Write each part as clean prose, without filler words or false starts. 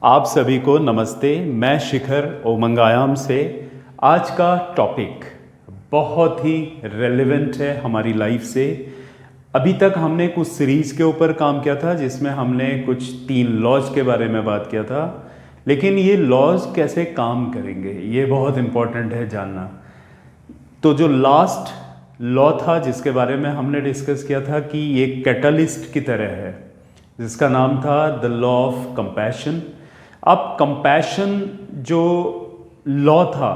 आप सभी को नमस्ते। मैं शिखर ओमंगायाम से। आज का टॉपिक बहुत ही रेलेवेंट है हमारी लाइफ से। अभी तक हमने कुछ सीरीज़ के ऊपर काम किया था जिसमें हमने कुछ 3 लॉज के बारे में बात किया था, लेकिन ये लॉज कैसे काम करेंगे ये बहुत इम्पोर्टेंट है जानना। तो जो लास्ट लॉ था जिसके बारे में हमने डिस्कस किया था कि ये कैटलिस्ट की तरह है, जिसका नाम था द लॉ ऑफ कंपैशन। अब कंपैशन जो लॉ था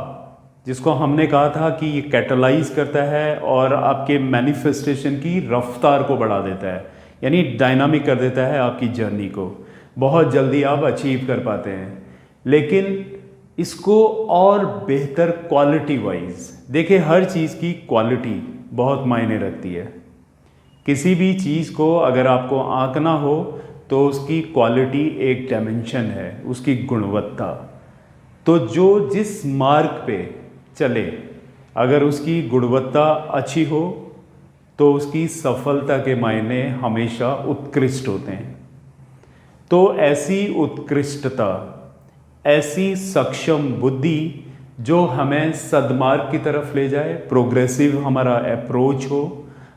जिसको हमने कहा था कि ये कैटलाइज करता है और आपके मैनिफेस्टेशन की रफ्तार को बढ़ा देता है, यानी डायनामिक कर देता है आपकी जर्नी को। बहुत जल्दी आप अचीव कर पाते हैं, लेकिन इसको और बेहतर क्वालिटी वाइज देखिए, हर चीज़ की क्वालिटी बहुत मायने रखती है। किसी भी चीज़ को अगर आपको आंकना हो तो उसकी क्वालिटी एक डायमेंशन है, उसकी गुणवत्ता। तो जो जिस मार्ग पे चले, अगर उसकी गुणवत्ता अच्छी हो तो उसकी सफलता के मायने हमेशा उत्कृष्ट होते हैं। तो ऐसी उत्कृष्टता, ऐसी सक्षम बुद्धि जो हमें सद्मार्ग की तरफ ले जाए, प्रोग्रेसिव हमारा अप्रोच हो,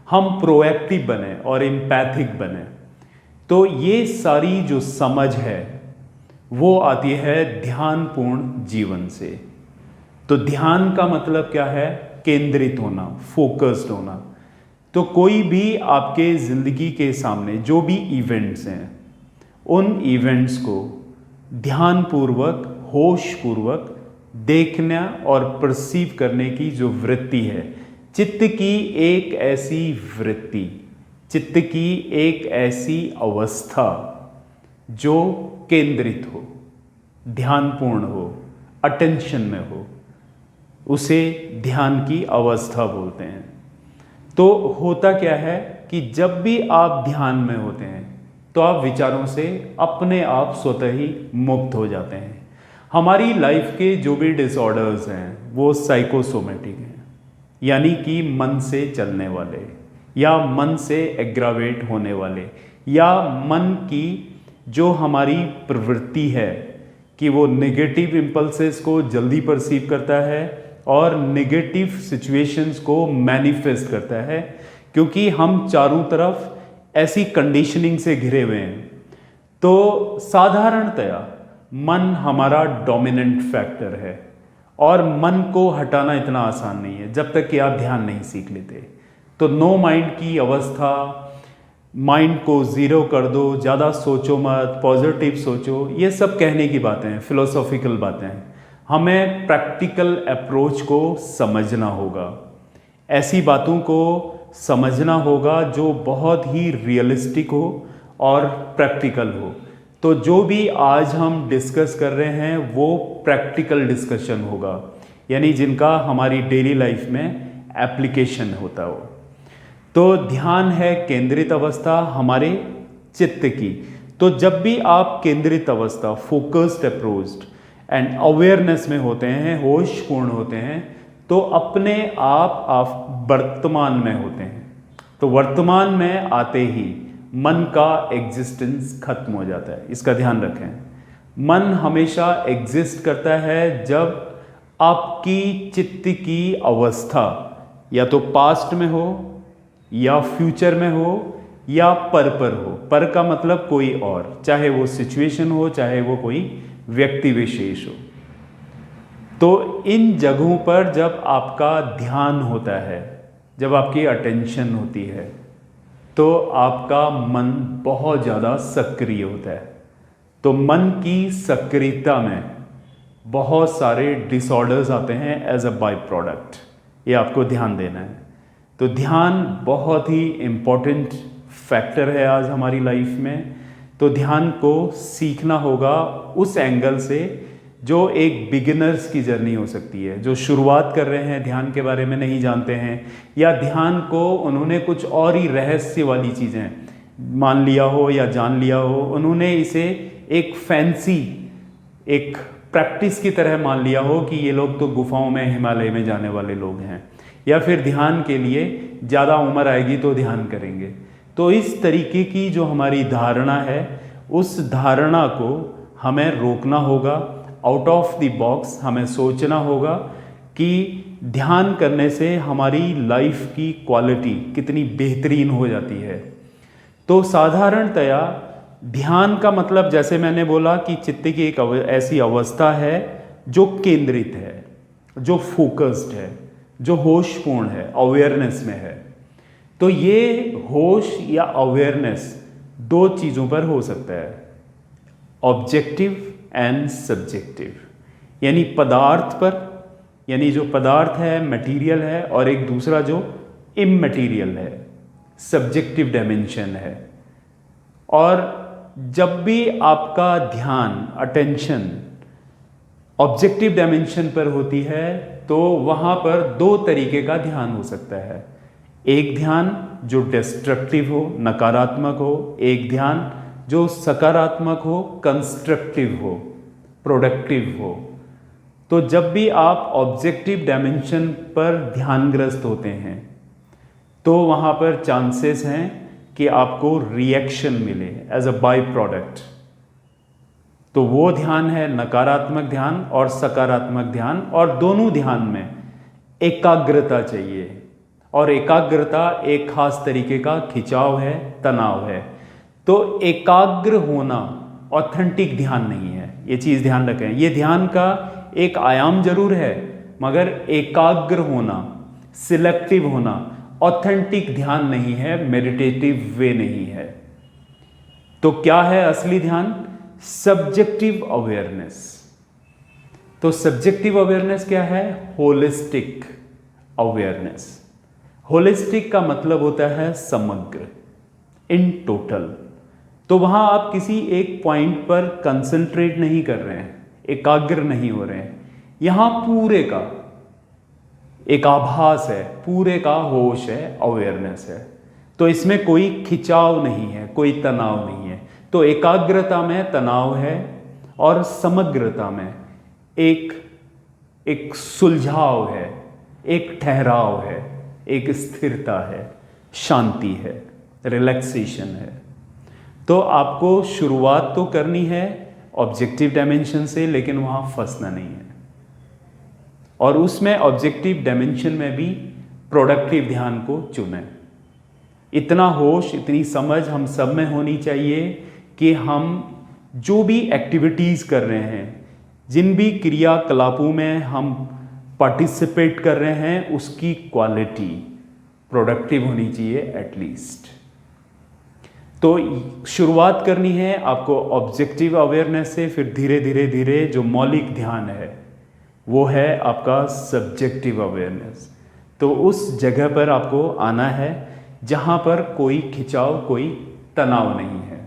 हम प्रोएक्टिव बने और एम्पैथिक बने, तो ये सारी जो समझ है वो आती है ध्यानपूर्ण जीवन से। तो ध्यान का मतलब क्या है? केंद्रित होना, फोकस्ड होना। तो कोई भी आपके ज़िंदगी के सामने जो भी इवेंट्स हैं, उन इवेंट्स को ध्यानपूर्वक, होशपूर्वक देखना और परसीव करने की जो वृत्ति है, चित्त की एक ऐसी वृत्ति, चित्त की एक ऐसी अवस्था जो केंद्रित हो, ध्यानपूर्ण हो, अटेंशन में हो, उसे ध्यान की अवस्था बोलते हैं। तो होता क्या है कि जब भी आप ध्यान में होते हैं तो आप विचारों से अपने आप स्वतः ही मुक्त हो जाते हैं। हमारी लाइफ के जो भी डिसऑर्डर्स हैं वो साइकोसोमेटिक हैं, यानी कि मन से चलने वाले या मन से एग्रावेट होने वाले, या मन की जो हमारी प्रवृत्ति है कि वो नेगेटिव इम्पल्सेस को जल्दी परसीव करता है और नेगेटिव सिचुएशंस को मैनिफेस्ट करता है, क्योंकि हम चारों तरफ ऐसी कंडीशनिंग से घिरे हुए हैं। तो साधारणतया मन हमारा डोमिनेंट फैक्टर है और मन को हटाना इतना आसान नहीं है जब तक कि आप ध्यान नहीं सीख लेते। तो नो माइंड की अवस्था, माइंड को ज़ीरो कर दो, ज़्यादा सोचो मत, पॉजिटिव सोचो, ये सब कहने की बातें हैं, फिलोसॉफिकल बातें हैं। हमें प्रैक्टिकल अप्रोच को समझना होगा, ऐसी बातों को समझना होगा जो बहुत ही रियलिस्टिक हो और प्रैक्टिकल हो। तो जो भी आज हम डिस्कस कर रहे हैं वो प्रैक्टिकल डिस्कशन होगा, यानी जिनका हमारी डेली लाइफ में एप्लीकेशन होता हो। तो ध्यान है केंद्रित अवस्था हमारे चित्त की। तो जब भी आप केंद्रित अवस्था, फोकस्ड अप्रोच्ड एंड अवेयरनेस में होते हैं, होशपूर्ण होते हैं, तो अपने आप वर्तमान में होते हैं। तो वर्तमान में आते ही मन का एग्जिस्टेंस खत्म हो जाता है। इसका ध्यान रखें। मन हमेशा एग्जिस्ट करता है जब आपकी चित्त की अवस्था या तो पास्ट में हो, या फ्यूचर में हो, या पर हो। पर का मतलब कोई और, चाहे वो सिचुएशन हो, चाहे वो कोई व्यक्ति विशेष हो। तो इन जगहों पर जब आपका ध्यान होता है, जब आपकी अटेंशन होती है, तो आपका मन बहुत ज़्यादा सक्रिय होता है। तो मन की सक्रियता में बहुत सारे डिसऑर्डर्स आते हैं एज अ बाय प्रोडक्ट। ये आपको ध्यान देना है। तो ध्यान बहुत ही इम्पॉर्टेंट फैक्टर है आज हमारी लाइफ में। तो ध्यान को सीखना होगा उस एंगल से जो एक बिगिनर्स की जर्नी हो सकती है, जो शुरुआत कर रहे हैं, ध्यान के बारे में नहीं जानते हैं, या ध्यान को उन्होंने कुछ और ही रहस्य वाली चीज़ें मान लिया हो या जान लिया हो, उन्होंने इसे एक फैंसी, एक प्रैक्टिस की तरह मान लिया हो कि ये लोग तो गुफाओं में, हिमालय में जाने वाले लोग हैं, या फिर ध्यान के लिए ज़्यादा उम्र आएगी तो ध्यान करेंगे। तो इस तरीके की जो हमारी धारणा है, उस धारणा को हमें रोकना होगा, आउट ऑफ द बॉक्स हमें सोचना होगा कि ध्यान करने से हमारी लाइफ की क्वालिटी कितनी बेहतरीन हो जाती है। तो साधारणतया ध्यान का मतलब, जैसे मैंने बोला, कि चित्त की एक ऐसी अवस्था है जो केंद्रित है, जो फोकस्ड है, जो होशपूर्ण है, अवेयरनेस में है। तो ये होश या अवेयरनेस दो चीज़ों पर हो सकता है, ऑब्जेक्टिव एंड सब्जेक्टिव, यानी पदार्थ पर, यानी जो पदार्थ है, मटेरियल है, और एक दूसरा जो इममटेरियल है, सब्जेक्टिव डायमेंशन है। और जब भी आपका ध्यान, अटेंशन ऑब्जेक्टिव डायमेंशन पर होती है तो वहाँ पर दो तरीके का ध्यान हो सकता है। एक ध्यान जो डिस्ट्रक्टिव हो, नकारात्मक हो, एक ध्यान जो सकारात्मक हो, कंस्ट्रक्टिव हो, प्रोडक्टिव हो। तो जब भी आप ऑब्जेक्टिव डायमेंशन पर ध्यानग्रस्त होते हैं तो वहाँ पर चांसेस हैं कि आपको रिएक्शन मिले एज अ बाय प्रोडक्ट। तो वो ध्यान है नकारात्मक ध्यान और सकारात्मक ध्यान, और दोनों ध्यान में एकाग्रता चाहिए, और एकाग्रता एक खास तरीके का खिंचाव है, तनाव है। तो एकाग्र होना ऑथेंटिक ध्यान नहीं है, ये चीज़ ध्यान रखें। ये ध्यान का एक आयाम जरूर है, मगर एकाग्र होना, सिलेक्टिव होना ऑथेंटिक ध्यान नहीं है, मेडिटेटिव वे नहीं है। तो क्या है असली ध्यान? Subjective awareness. तो सब्जेक्टिव अवेयरनेस क्या है? Holistic awareness. होलिस्टिक का मतलब होता है समग्र, इन टोटल। तो वहां आप किसी एक पॉइंट पर कंसंट्रेट नहीं कर रहे हैं, एकाग्र नहीं हो रहे हैं, यहां पूरे का एक आभास है, पूरे का होश है, अवेयरनेस है। तो इसमें कोई खिंचाव नहीं है, कोई तनाव नहीं है। तो एकाग्रता में तनाव है और समग्रता में एक सुलझाव है, एक ठहराव है, एक स्थिरता है, शांति है, रिलैक्सेशन है। तो आपको शुरुआत तो करनी है ऑब्जेक्टिव डायमेंशन से, लेकिन वहां फंसना नहीं है। और उसमें ऑब्जेक्टिव डायमेंशन में भी प्रोडक्टिव ध्यान को चुनें। इतना होश, इतनी समझ हम सब में होनी चाहिए कि हम जो भी एक्टिविटीज़ कर रहे हैं, जिन भी क्रियाकलापों में हम पार्टिसिपेट कर रहे हैं, उसकी क्वालिटी प्रोडक्टिव होनी चाहिए एटलीस्ट। तो शुरुआत करनी है आपको ऑब्जेक्टिव अवेयरनेस से, फिर धीरे धीरे धीरे जो मौलिक ध्यान है वो है आपका सब्जेक्टिव अवेयरनेस। तो उस जगह पर आपको आना है जहाँ पर कोई खिंचाव, कोई तनाव नहीं है।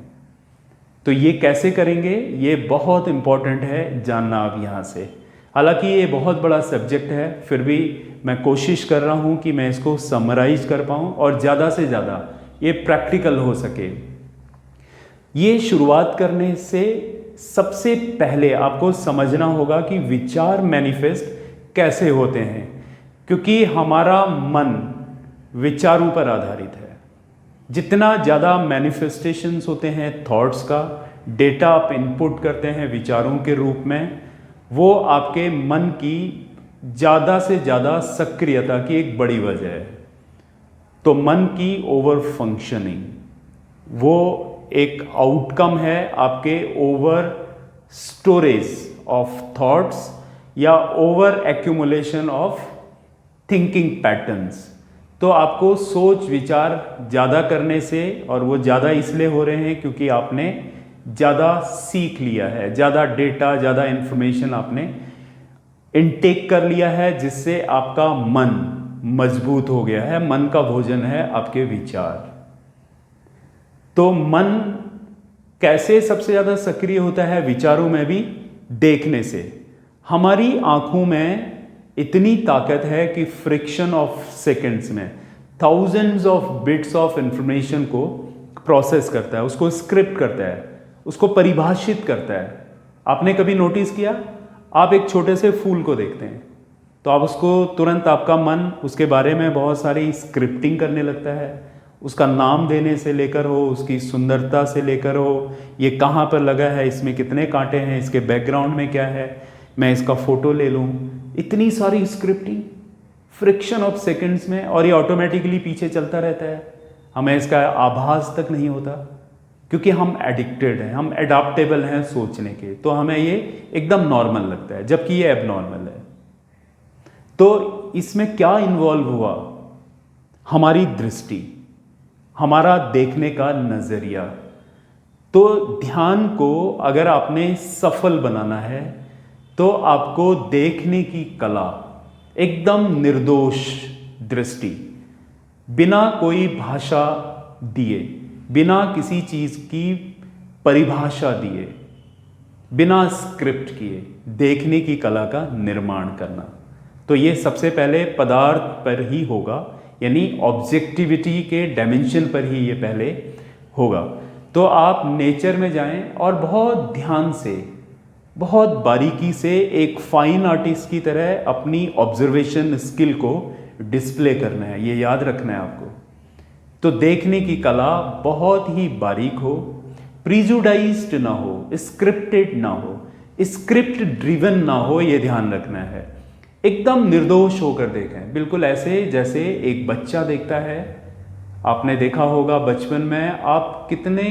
तो ये कैसे करेंगे, ये बहुत इम्पॉर्टेंट है जानना आप यहाँ से। हालांकि ये बहुत बड़ा सब्जेक्ट है, फिर भी मैं कोशिश कर रहा हूँ कि मैं इसको समराइज कर पाऊँ और ज़्यादा से ज़्यादा ये प्रैक्टिकल हो सके। ये शुरुआत करने से सबसे पहले आपको समझना होगा कि विचार मैनिफेस्ट कैसे होते हैं, क्योंकि हमारा मन विचारों पर आधारित है। जितना ज़्यादा मैनिफेस्टेशंस होते हैं थॉट्स का, डेटा आप इनपुट करते हैं विचारों के रूप में, वो आपके मन की ज़्यादा से ज़्यादा सक्रियता की एक बड़ी वजह है। तो मन की ओवर फंक्शनिंग वो एक आउटकम है आपके ओवर स्टोरेज ऑफ थॉट्स या over accumulation of thinking patterns. तो आपको सोच विचार ज़्यादा करने से, और वो ज़्यादा इसलिए हो रहे हैं क्योंकि आपने ज़्यादा सीख लिया है, ज़्यादा डेटा, ज़्यादा इंफॉर्मेशन आपने इनटेक कर लिया है, जिससे आपका मन मजबूत हो गया है। मन का भोजन है आपके विचार। तो मन कैसे सबसे ज़्यादा सक्रिय होता है विचारों में भी? देखने से। हमारी आंखों में इतनी ताकत है कि फ्रिक्शन ऑफ सेकंड्स में thousands of bits of information को प्रोसेस करता है, उसको स्क्रिप्ट करता है, उसको परिभाषित करता है। आपने कभी नोटिस किया, आप एक छोटे से फूल को देखते हैं तो आप उसको तुरंत, आपका मन उसके बारे में बहुत सारी स्क्रिप्टिंग करने लगता है, उसका नाम देने से लेकर हो, उसकी सुंदरता से लेकर हो, ये कहाँ पर लगा है, इसमें कितने कांटे हैं, इसके बैकग्राउंड में क्या है, मैं इसका फ़ोटो ले लूँ, इतनी सारी स्क्रिप्टिंग फ्रिक्शन ऑफ सेकंड्स में, और ये ऑटोमेटिकली पीछे चलता रहता है, हमें इसका आभास तक नहीं होता, क्योंकि हम एडिक्टेड हैं, हम एडाप्टेबल हैं सोचने के, तो हमें ये एकदम नॉर्मल लगता है, जबकि ये एबनॉर्मल है। तो इसमें क्या इन्वॉल्व हुआ? हमारी दृष्टि, हमारा देखने का नज़रिया। तो ध्यान को अगर आपने सफल बनाना है तो आपको देखने की कला, एकदम निर्दोष दृष्टि, बिना कोई भाषा दिए, बिना किसी चीज़ की परिभाषा दिए, बिना स्क्रिप्ट किए देखने की कला का निर्माण करना। तो ये सबसे पहले पदार्थ पर ही होगा, यानी ऑब्जेक्टिविटी के डायमेंशन पर ही ये पहले होगा। तो आप नेचर में जाएं और बहुत ध्यान से, बहुत बारीकी से, एक फाइन आर्टिस्ट की तरह अपनी ऑब्जर्वेशन स्किल को डिस्प्ले करना है, ये याद रखना है आपको। तो देखने की कला बहुत ही बारीक हो, प्रीजुडाइज्ड ना हो, स्क्रिप्टेड ना हो, स्क्रिप्ट ड्रिवन ना हो, ये ध्यान रखना है। एकदम निर्दोष होकर देखें, बिल्कुल ऐसे जैसे एक बच्चा देखता है। आपने देखा होगा बचपन में आप कितने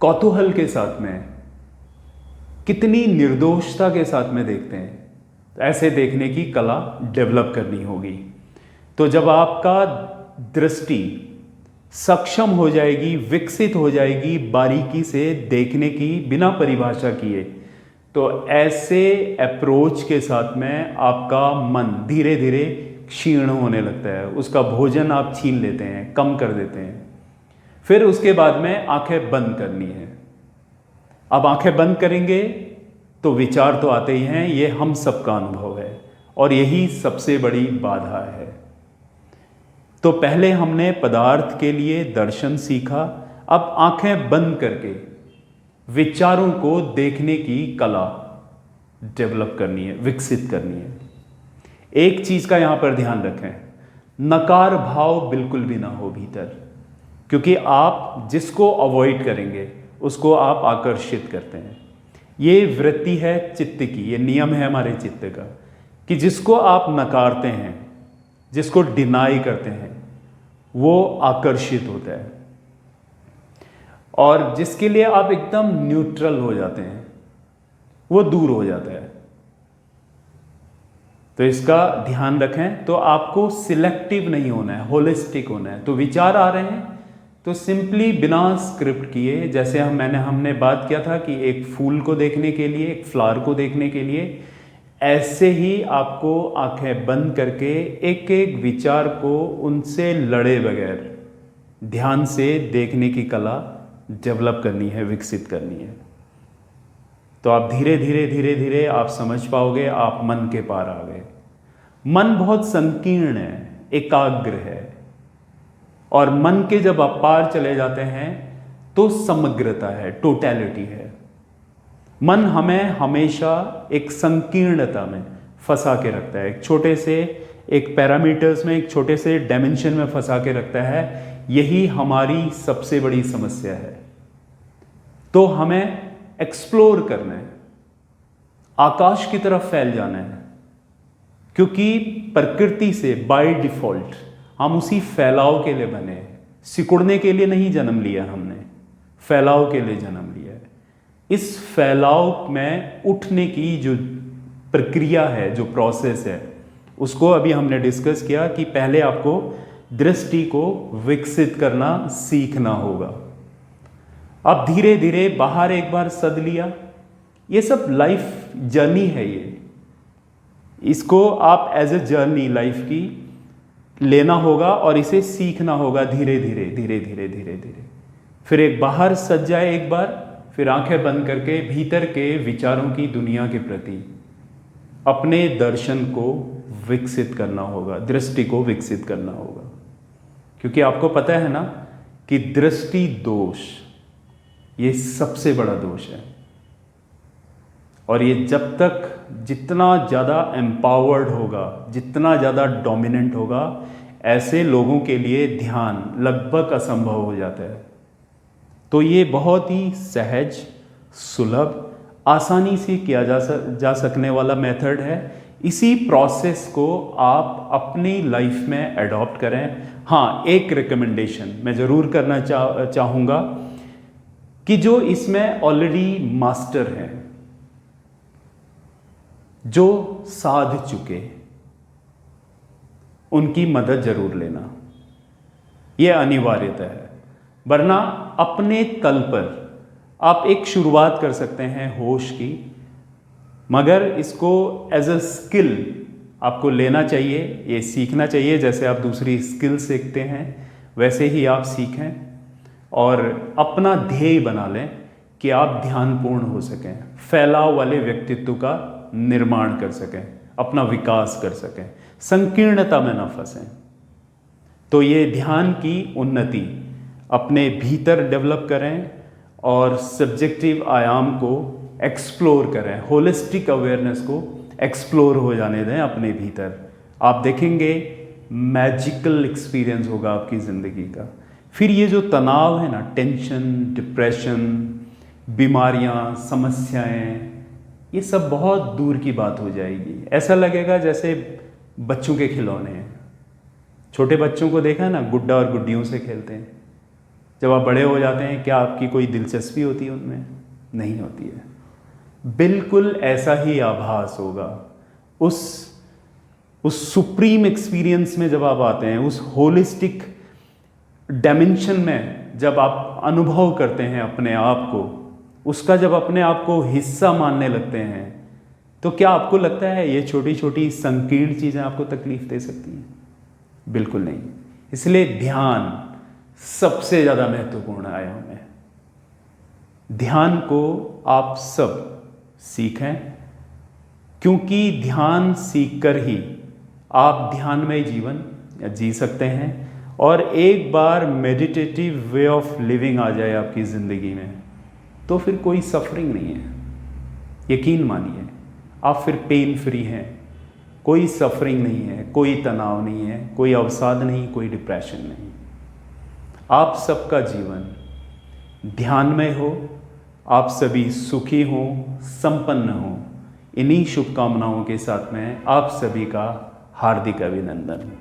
कौतूहल के साथ में, कितनी निर्दोषता के साथ में देखते हैं। तो ऐसे देखने की कला डेवलप करनी होगी। तो जब आपका दृष्टि सक्षम हो जाएगी, विकसित हो जाएगी बारीकी से देखने की, बिना परिभाषा किए, तो ऐसे अप्रोच के साथ में आपका मन धीरे धीरे क्षीण होने लगता है, उसका भोजन आप छीन लेते हैं, कम कर देते हैं। फिर उसके बाद में आंखें बंद करनी है। अब आंखें बंद करेंगे तो विचार तो आते ही हैं, ये हम सबका अनुभव है, और यही सबसे बड़ी बाधा है। तो पहले हमने पदार्थ के लिए दर्शन सीखा, अब आंखें बंद करके विचारों को देखने की कला डेवलप करनी है, विकसित करनी है। एक चीज का यहां पर ध्यान रखें, नकार भाव बिल्कुल भी ना हो भीतर, क्योंकि आप जिसको अवॉइड करेंगे उसको आप आकर्षित करते हैं। ये वृत्ति है चित्त की, ये नियम है हमारे चित्त का, कि जिसको आप नकारते हैं, जिसको डिनाई करते हैं, वो आकर्षित होता है, और जिसके लिए आप एकदम न्यूट्रल हो जाते हैं वो दूर हो जाता है। तो इसका ध्यान रखें। तो आपको सिलेक्टिव नहीं होना है, होलिस्टिक होना है। तो विचार आ रहे हैं तो सिंपली बिना स्क्रिप्ट किए, जैसे हमने बात किया था कि एक फूल को देखने के लिए, एक फ्लावर को देखने के लिए, ऐसे ही आपको आंखें बंद करके एक एक विचार को उनसे लड़े बगैर ध्यान से देखने की कला डेवलप करनी है, विकसित करनी है। तो आप धीरे धीरे धीरे धीरे आप समझ पाओगे, आप मन के पार आ गए। मन बहुत संकीर्ण है, एकाग्र है, और मन के जब आप पार चले जाते हैं तो समग्रता है, टोटैलिटी है। मन हमें हमेशा एक संकीर्णता में फंसा के रखता है, एक छोटे से एक पैरामीटर्स में, एक छोटे से डायमेंशन में फंसा के रखता है। यही हमारी सबसे बड़ी समस्या है। तो हमें एक्सप्लोर करना है, आकाश की तरफ फैल जाना है, क्योंकि प्रकृति से बाय डिफॉल्ट हम उसी फैलाव के लिए बने हैं। सिकुड़ने के लिए नहीं जन्म लिया हमने, फैलाव के लिए जन्म लिया है। इस फैलाव में उठने की जो प्रक्रिया है, जो प्रोसेस है, उसको अभी हमने डिस्कस किया कि पहले आपको दृष्टि को विकसित करना सीखना होगा। अब धीरे धीरे बाहर एक बार सद लिया, ये सब लाइफ जर्नी है। ये इसको आप एज ए जर्नी लाइफ की लेना होगा और इसे सीखना होगा धीरे धीरे धीरे धीरे धीरे धीरे। फिर एक बाहर सज जाए एक बार, फिर आंखें बंद करके भीतर के विचारों की दुनिया के प्रति अपने दर्शन को विकसित करना होगा, दृष्टि को विकसित करना होगा। क्योंकि आपको पता है ना कि दृष्टि दोष ये सबसे बड़ा दोष है, और ये जब तक जितना ज़्यादा एम्पावर्ड होगा, जितना ज़्यादा डोमिनेंट होगा, ऐसे लोगों के लिए ध्यान लगभग असंभव हो जाता है। तो ये बहुत ही सहज, सुलभ, आसानी से किया जा सकने वाला मेथड है। इसी प्रोसेस को आप अपनी लाइफ में अडॉप्ट करें। हाँ, एक रिकमेंडेशन मैं ज़रूर करना चाहूँगा कि जो इसमें ऑलरेडी मास्टर हैं, जो साध चुके, उनकी मदद ज़रूर लेना, यह अनिवार्यता है। वरना अपने तल पर आप एक शुरुआत कर सकते हैं होश की, मगर इसको एज अ स्किल आपको लेना चाहिए, ये सीखना चाहिए। जैसे आप दूसरी स्किल सीखते हैं वैसे ही आप सीखें और अपना ध्येय बना लें कि आप ध्यानपूर्ण हो सकें, फैलाव वाले व्यक्तित्व का निर्माण कर सकें, अपना विकास कर सकें, संकीर्णता में न फंसें। तो ये ध्यान की उन्नति अपने भीतर डेवलप करें और सब्जेक्टिव आयाम को एक्सप्लोर करें, होलिस्टिक अवेयरनेस को एक्सप्लोर हो जाने दें अपने भीतर। आप देखेंगे मैजिकल एक्सपीरियंस होगा आपकी ज़िंदगी का। फिर ये जो तनाव है ना, टेंशन, डिप्रेशन, बीमारियां, समस्याएं, ये सब बहुत दूर की बात हो जाएगी। ऐसा लगेगा जैसे बच्चों के खिलौने हैं। छोटे बच्चों को देखा ना, गुड्डा और गुड्डियों से खेलते हैं। जब आप बड़े हो जाते हैं, क्या आपकी कोई दिलचस्पी होती है उनमें? नहीं होती है। बिल्कुल ऐसा ही आभास होगा उस सुप्रीम एक्सपीरियंस में जब आप आते हैं, उस होलिस्टिक डायमेंशन में जब आप अनुभव करते हैं अपने आप को, उसका जब अपने आप को हिस्सा मानने लगते हैं, तो क्या आपको लगता है ये छोटी छोटी संकीर्ण चीज़ें आपको तकलीफ दे सकती हैं? बिल्कुल नहीं। इसलिए ध्यान सबसे ज़्यादा महत्वपूर्ण आयाम है। ध्यान को आप सब सीखें, क्योंकि ध्यान सीखकर ही आप ध्यानमय जीवन जी सकते हैं। और एक बार मेडिटेटिव वे ऑफ लिविंग आ जाए आपकी ज़िंदगी में, तो फिर कोई सफरिंग नहीं है। यकीन मानिए, आप फिर पेन फ्री हैं। कोई सफरिंग नहीं है, कोई तनाव नहीं है, कोई अवसाद नहीं, कोई डिप्रेशन नहीं। आप सबका जीवन ध्यानमय हो, आप सभी सुखी हों, संपन्न हों। इन्हीं शुभकामनाओं के साथ में आप सभी का हार्दिक अभिनंदन।